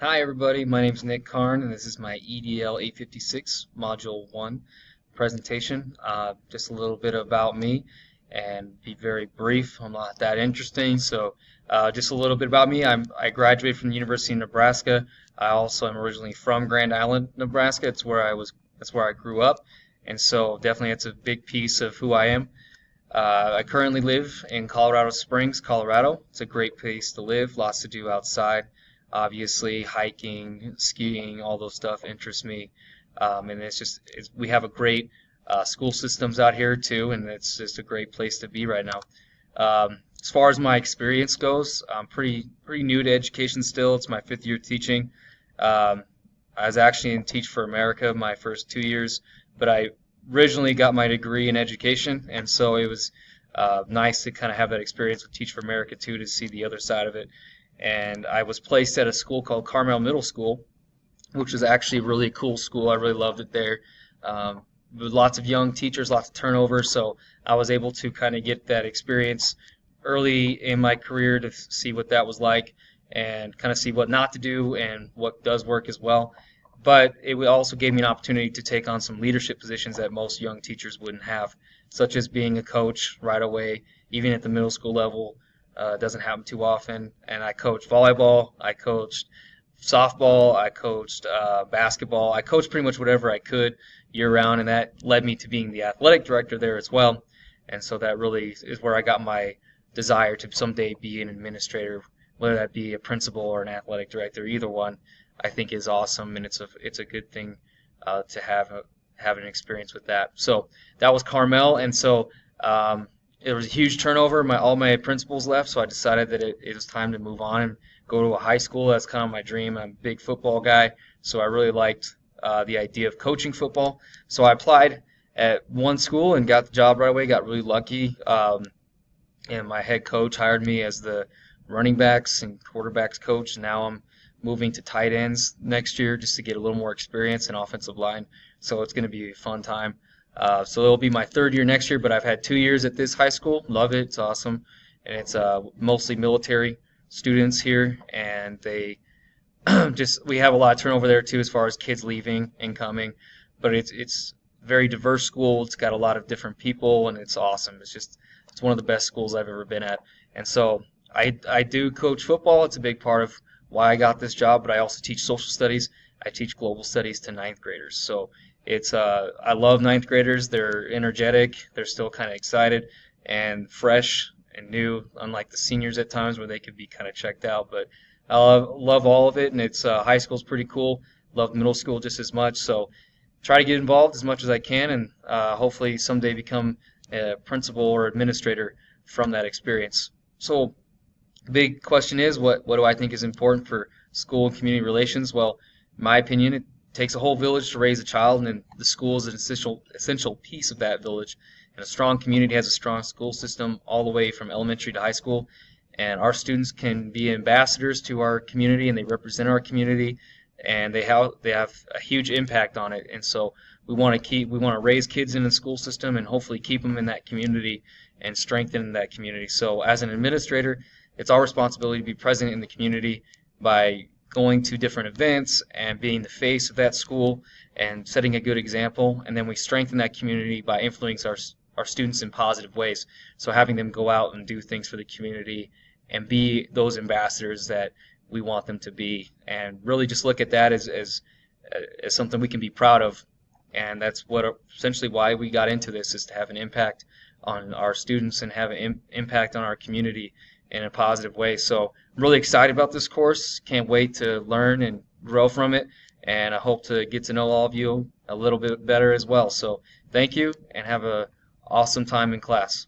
Hi everybody, my name is Nick Karn and this is my EDL 856 Module 1 presentation. Just a little bit about me and be very brief. I'm not that interesting, so just a little bit about me. I graduated from the University of Nebraska. I also am originally from Grand Island, Nebraska. That's where I grew up, and so definitely it's a big piece of who I am. I currently live in Colorado Springs, Colorado. It's a great place to live, lots to do outside. Obviously, hiking, skiing, all those stuff interests me. And we have a great school systems out here too, and it's just a great place to be right now. As far as my experience goes, I'm pretty new to education still. It's my fifth year teaching. I was actually in Teach for America my first 2 years, but I originally got my degree in education, and so it was nice to kind of have that experience with Teach for America too, to see the other side of it. And I was placed at a school called Carmel Middle School, which is actually a really cool school. I really loved it there. With lots of young teachers, lots of turnover, so I was able to kind of get that experience early in my career to see what that was like and kind of see what not to do and what does work as well. But it also gave me an opportunity to take on some leadership positions that most young teachers wouldn't have, such as being a coach right away, even at the middle school level. Doesn't happen too often. And I coached volleyball, I coached softball, I coached basketball. I coached pretty much whatever I could year round, and that led me to being the athletic director there as well. And so that really is where I got my desire to someday be an administrator, whether that be a principal or an athletic director. Either one, I think, is awesome, and it's a good thing to have an experience with that. So that was Carmel, and so it was a huge turnover. All my principals left, so I decided that it was time to move on and go to a high school. That's kind of my dream. I'm a big football guy, so I really liked the idea of coaching football. So I applied at one school and got the job right away. Got really lucky, and my head coach hired me as the running backs and quarterbacks coach. Now I'm moving to tight ends next year just to get a little more experience in offensive line. So it's going to be a fun time. So it'll be my third year next year, but I've had 2 years at this high school. Love it. It's awesome. And it's mostly military students here, and they we have a lot of turnover there too as far as kids leaving and coming. But it's a very diverse school. It's got a lot of different people, and it's awesome. It's one of the best schools I've ever been at. And so I do coach football. It's a big part of why I got this job, but I also teach social studies. I teach global studies to ninth graders. So I love ninth graders. They're energetic. They're still kind of excited and fresh and new, unlike the seniors at times where they could be kind of checked out. But I love all of it, and high school's pretty cool. Love middle school just as much. So try to get involved as much as I can, and hopefully someday become a principal or administrator from that experience. So the big question is, what do I think is important for school and community relations? Well, in my opinion, it takes a whole village to raise a child, and the school is an essential piece of that village. And a strong community has a strong school system all the way from elementary to high school. And our students can be ambassadors to our community, and they represent our community, and they have a huge impact on it. And so we want to raise kids in the school system and hopefully keep them in that community and strengthen that community. So as an administrator, it's our responsibility to be present in the community by going to different events and being the face of that school and setting a good example. And then we strengthen that community by influencing our students in positive ways. So having them go out and do things for the community and be those ambassadors that we want them to be, and really just look at that as something we can be proud of. And that's essentially why we got into this, is to have an impact on our students and have an impact on our community in a positive way. So I'm really excited about this course. Can't wait to learn and grow from it, and I hope to get to know all of you a little bit better as well. So thank you, and have an awesome time in class.